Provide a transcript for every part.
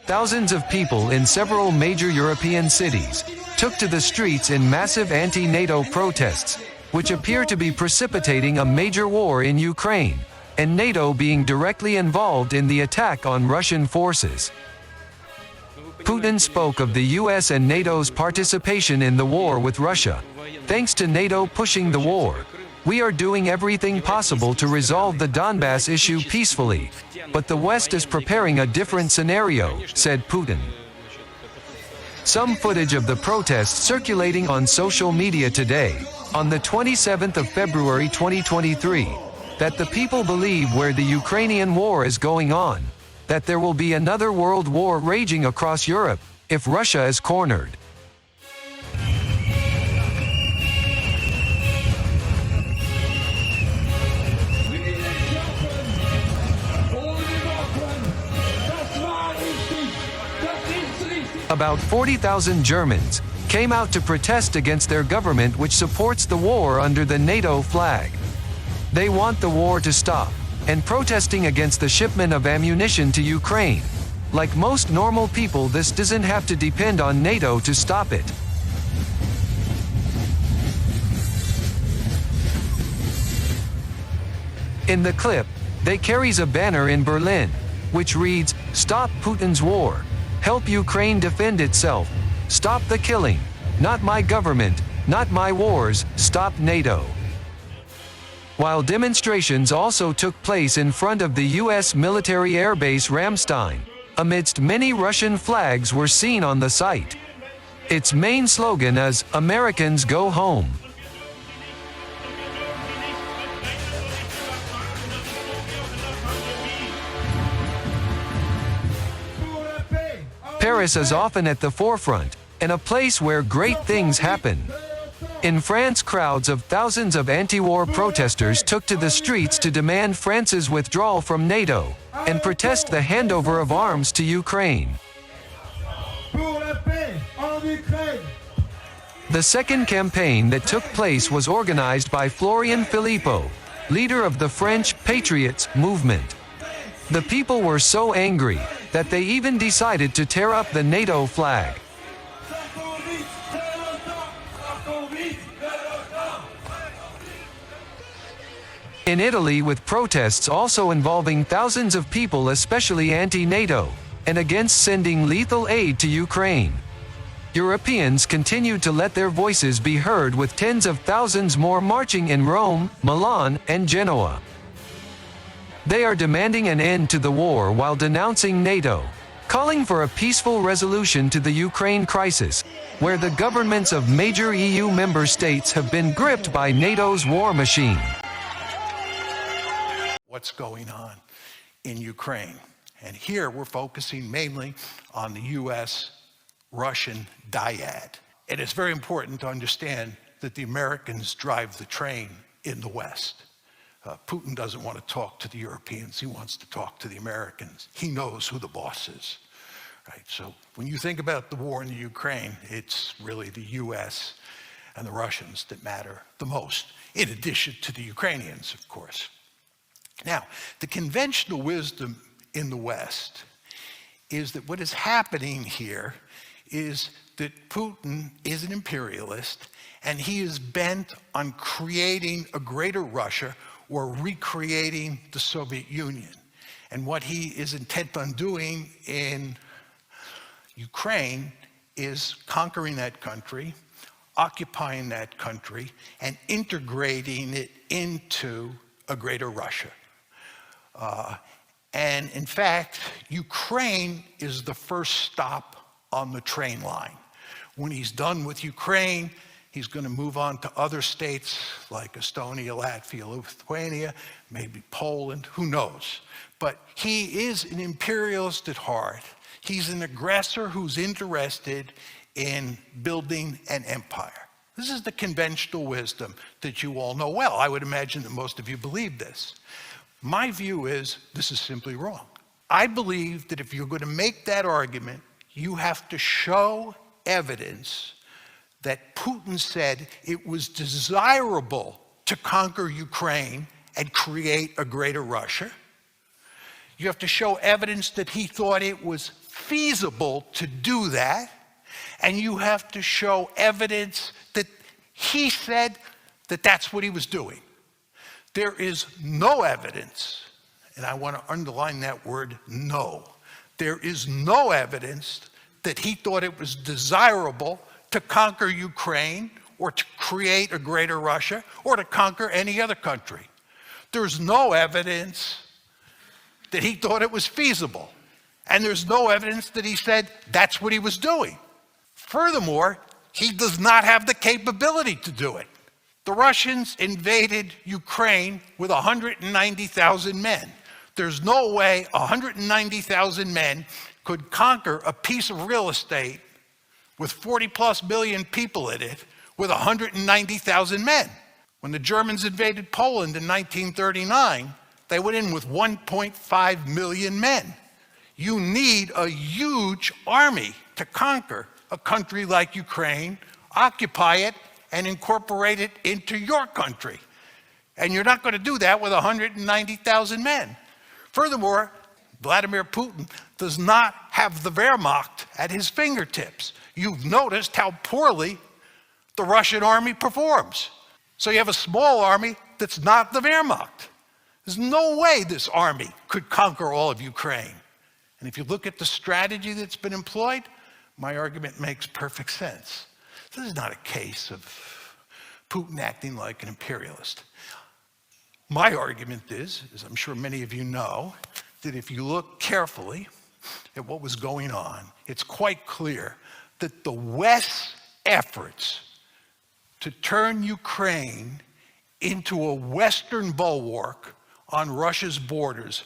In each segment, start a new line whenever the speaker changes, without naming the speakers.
Thousands of people in several major European cities took to the streets in massive anti-NATO protests, which appear to be precipitating a major war in Ukraine, and NATO being directly involved in the attack on Russian forces. Putin spoke of the US and NATO's participation in the war with Russia. Thanks to NATO pushing the war, we are doing everything possible to resolve the Donbass issue peacefully, but the West is preparing a different scenario, said Putin. Some footage of the protests circulating on social media today, on the 27th of February 2023, that the people believe where the Ukrainian war is going on, that there will be another world war raging across Europe if Russia is cornered. About 40,000 Germans came out to protest against their government, which supports the war under the NATO flag. They want the war to stop, and protesting against the shipment of ammunition to Ukraine. Like most normal people, this doesn't have to depend on NATO to stop it. In the clip, they carries a banner in Berlin, which reads, "Stop Putin's war. Help Ukraine defend itself. Stop the killing. Not my government, not my wars, stop NATO." While demonstrations also took place in front of the US military airbase Ramstein, amidst many Russian flags were seen on the site. Its main slogan is, "Americans go home." Paris is often at the forefront, and a place where great things happen. In France, crowds of thousands of anti-war protesters took to the streets to demand France's withdrawal from NATO, and protest the handover of arms to Ukraine. The second campaign that took place was organized by Florian Philippot, leader of the French Patriots movement. The people were so angry that they even decided to tear up the NATO flag. In Italy, with protests also involving thousands of people, especially anti-NATO, and against sending lethal aid to Ukraine. Europeans continued to let their voices be heard, with tens of thousands more marching in Rome, Milan, and Genoa. They are demanding an end to the war while denouncing NATO, calling for a peaceful resolution to the Ukraine crisis, where the governments of major EU member states have been gripped by NATO's war machine.
What's going on in Ukraine? And here we're focusing mainly on the US-Russian dyad. It is very important to understand that the Americans drive the train in the West. Putin doesn't want to talk to the Europeans. He wants to talk to the Americans. He knows who the boss is. Right? So when you think about the war in the Ukraine, it's really the US and the Russians that matter the most, in addition to the Ukrainians, of course. Now, the conventional wisdom in the West is that what is happening here is that Putin is an imperialist, and he is bent on creating a greater Russia or recreating the Soviet Union. And what he is intent on doing in Ukraine is conquering that country, occupying that country, and integrating it into a greater Russia. And in fact, Ukraine is the first stop on the train line. When he's done with Ukraine, he's going to move on to other states like Estonia, Latvia, Lithuania, maybe Poland, who knows. But he is an imperialist at heart. He's an aggressor who's interested in building an empire. This is the conventional wisdom that you all know well. I would imagine that most of you believe this. My view is this is simply wrong. I believe that if you're going to make that argument, you have to show evidence that Putin said it was desirable to conquer Ukraine and create a greater Russia. You have to show evidence that he thought it was feasible to do that, and you have to show evidence that he said that that's what he was doing. There is no evidence, and I want to underline that word, no. There is no evidence that he thought it was desirable to conquer Ukraine or to create a greater Russia or to conquer any other country. There's no evidence that he thought it was feasible. And there's no evidence that he said that's what he was doing. Furthermore, he does not have the capability to do it. The Russians invaded Ukraine with 190,000 men. There's no way 190,000 men could conquer a piece of real estate with 40+ million people in it with 190,000 men. When the Germans invaded Poland in 1939, they went in with 1.5 million men. You need a huge army to conquer a country like Ukraine, occupy it, and incorporate it into your country. And you're not going to do that with 190,000 men. Furthermore, Vladimir Putin does not have the Wehrmacht at his fingertips. You've noticed how poorly the Russian army performs. So you have a small army that's not the Wehrmacht. There's no way this army could conquer all of Ukraine. And if you look at the strategy that's been employed, my argument makes perfect sense. This is not a case of Putin acting like an imperialist. My argument is, as I'm sure many of you know, that if you look carefully at what was going on, it's quite clear that the West's efforts to turn Ukraine into a Western bulwark on Russia's borders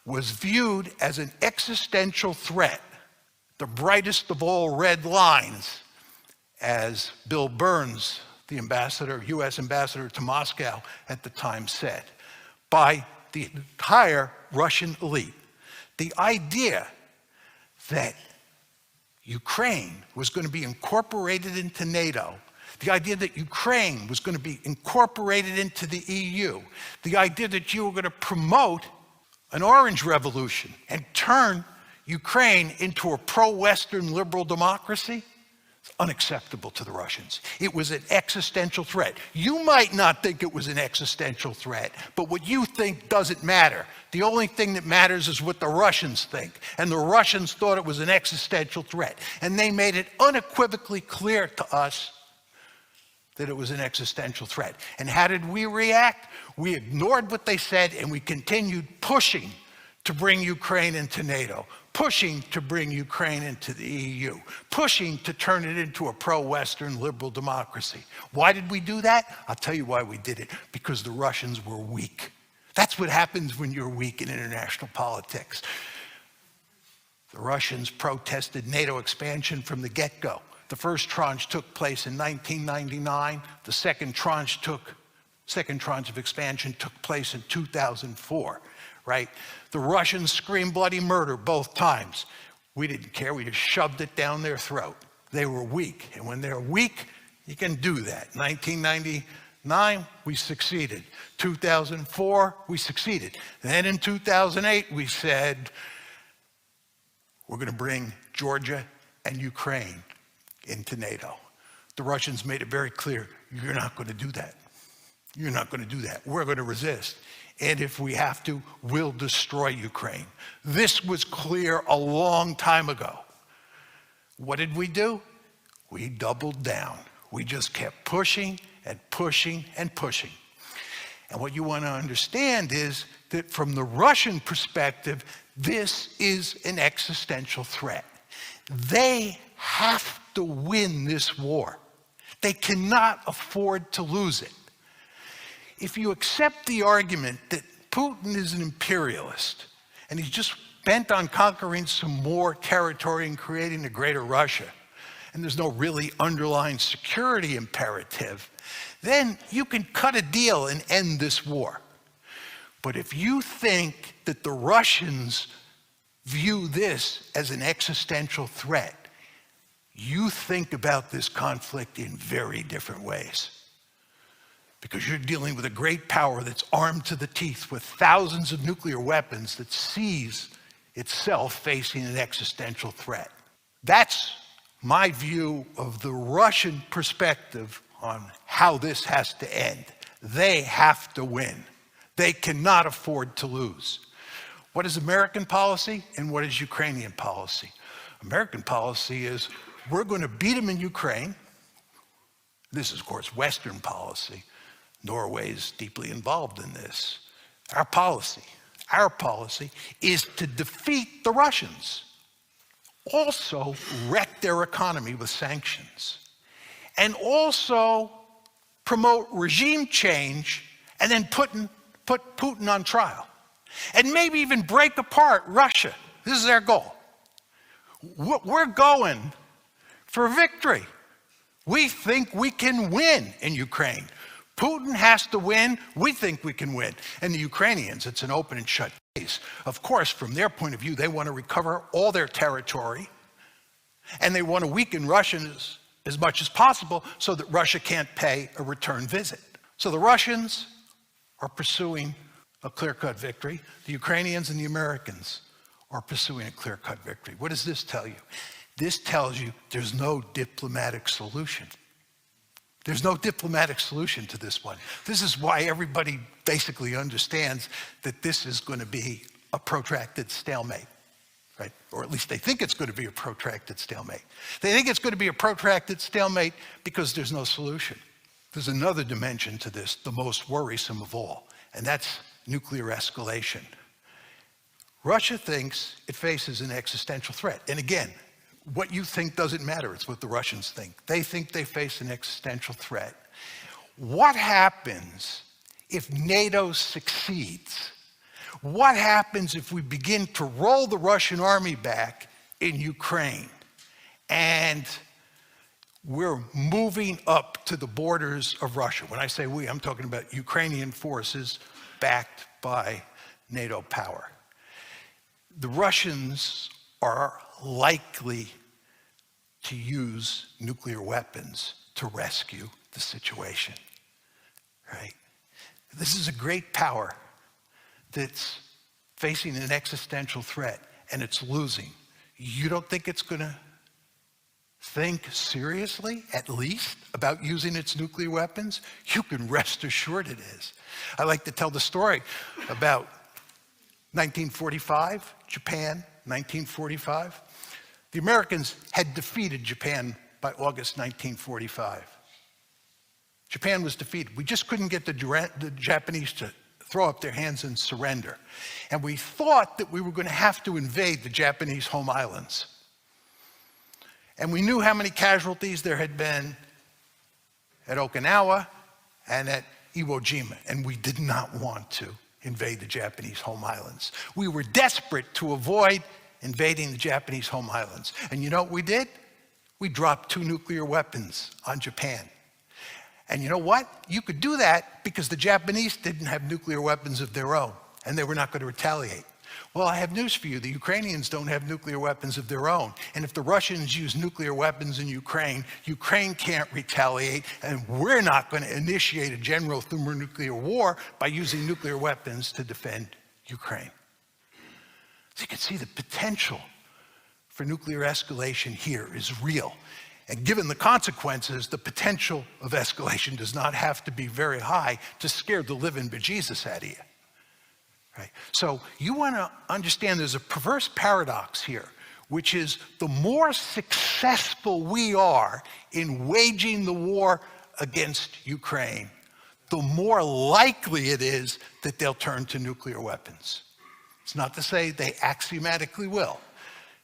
was viewed as an existential threat, the brightest of all red lines, as Bill Burns, the ambassador, U.S. ambassador to Moscow at the time said, by the entire Russian elite. The idea that Ukraine was going to be incorporated into NATO, the idea that Ukraine was going to be incorporated into the EU, the idea that you were going to promote an orange revolution and turn Ukraine into a pro-Western liberal democracy, it's unacceptable to the Russians. It was an existential threat. You might not think it was an existential threat, but what you think doesn't matter. The only thing that matters is what the Russians think. And the Russians thought it was an existential threat. And they made it unequivocally clear to us that it was an existential threat. And how did we react? We ignored what they said and we continued pushing to bring Ukraine into NATO, pushing to bring Ukraine into the EU, pushing to turn it into a pro-Western liberal democracy. Why did we do that? I'll tell you why we did it. Because the Russians were weak. That's what happens when you're weak in international politics. The Russians protested NATO expansion from the get-go. The first tranche took place in 1999. The second tranche of expansion took place in 2004, right? The Russians screamed bloody murder both times. We didn't care. We just shoved it down their throat. They were weak. And when they're weak, you can do that. 1999, we succeeded. 2004, we succeeded. Then in 2008, we said, we're going to bring Georgia and Ukraine into NATO. The Russians made it very clear, you're not going to do that. You're not going to do that. We're going to resist. And if we have to, we'll destroy Ukraine. This was clear a long time ago. What did we do? We doubled down. We just kept pushing and pushing and pushing. And what you want to understand is that from the Russian perspective, this is an existential threat. They have to win this war. They cannot afford to lose it. If you accept the argument that Putin is an imperialist and he's just bent on conquering some more territory and creating a greater Russia, and there's no really underlying security imperative, then you can cut a deal and end this war. But if you think that the Russians view this as an existential threat, you think about this conflict in very different ways. Because you're dealing with a great power that's armed to the teeth with thousands of nuclear weapons that sees itself facing an existential threat. That's my view of the Russian perspective on how this has to end. They have to win. They cannot afford to lose. What is American policy and what is Ukrainian policy? American policy is we're going to beat them in Ukraine. This is, of course, Western policy. Norway is deeply involved in this. Our policy is to defeat the Russians, also wreck their economy with sanctions, and also promote regime change and then put Putin on trial, and maybe even break apart Russia. This is their goal. We're going for victory. We think we can win in Ukraine. Putin has to win. We think we can win. And the Ukrainians, it's an open and shut case. Of course, from their point of view, they want to recover all their territory, and they want to weaken Russians as much as possible so that Russia can't pay a return visit. So the Russians are pursuing a clear-cut victory. The Ukrainians and the Americans are pursuing a clear-cut victory. What does this tell you? This tells you there's no diplomatic solution. There's no diplomatic solution to this one. This is why everybody basically understands that this is going to be a protracted stalemate, right? Or at least they think it's going to be a protracted stalemate. They think it's going to be a protracted stalemate because there's no solution. There's another dimension to this, the most worrisome of all, and that's nuclear escalation. Russia thinks it faces an existential threat. And again, what you think doesn't matter. It's what the Russians think. They think they face an existential threat. What happens if NATO succeeds? What happens if we begin to roll the Russian army back in Ukraine and we're moving up to the borders of Russia? When I say we, I'm talking about Ukrainian forces backed by NATO power. The Russians are likely to use nuclear weapons to rescue the situation, right? This is a great power that's facing an existential threat, and it's losing. You don't think it's going to think seriously, at least, about using its nuclear weapons? You can rest assured it is. I like to tell the story about 1945, Japan, 1945. The Americans had defeated Japan by August 1945. Japan was defeated. We just couldn't get the Japanese to throw up their hands and surrender. And we thought that we were going to have to invade the Japanese home islands. And we knew how many casualties there had been at Okinawa and at Iwo Jima, and we did not want to invade the Japanese home islands. We were desperate to avoid invading the Japanese home islands. And you know what we did? We dropped 2 nuclear weapons on Japan. And you know what? You could do that because the Japanese didn't have nuclear weapons of their own, and they were not going to retaliate. Well, I have news for you. The Ukrainians don't have nuclear weapons of their own. And if the Russians use nuclear weapons in Ukraine, Ukraine can't retaliate, and we're not going to initiate a general thermonuclear war by using nuclear weapons to defend Ukraine. So you can see the potential for nuclear escalation here is real. And given the consequences, the potential of escalation does not have to be very high to scare the living bejesus out of you. Right? So you want to understand there's a perverse paradox here, which is the more successful we are in waging the war against Ukraine, the more likely it is that they'll turn to nuclear weapons. It's not to say they axiomatically will.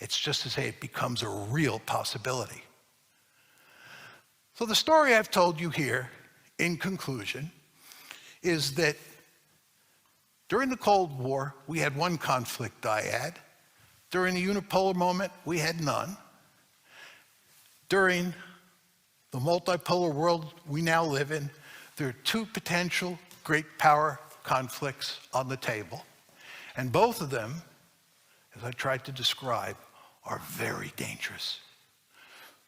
It's just to say it becomes a real possibility. So the story I've told you here, in conclusion, is that during the Cold War, we had one conflict dyad. During the unipolar moment, we had none. During the multipolar world we now live in, there are 2 potential great power conflicts on the table. And both of them, as I tried to describe, are very dangerous.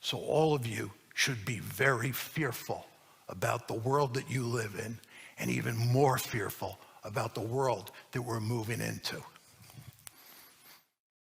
So all of you should be very fearful about the world that you live in, and even more fearful about the world that we're moving into.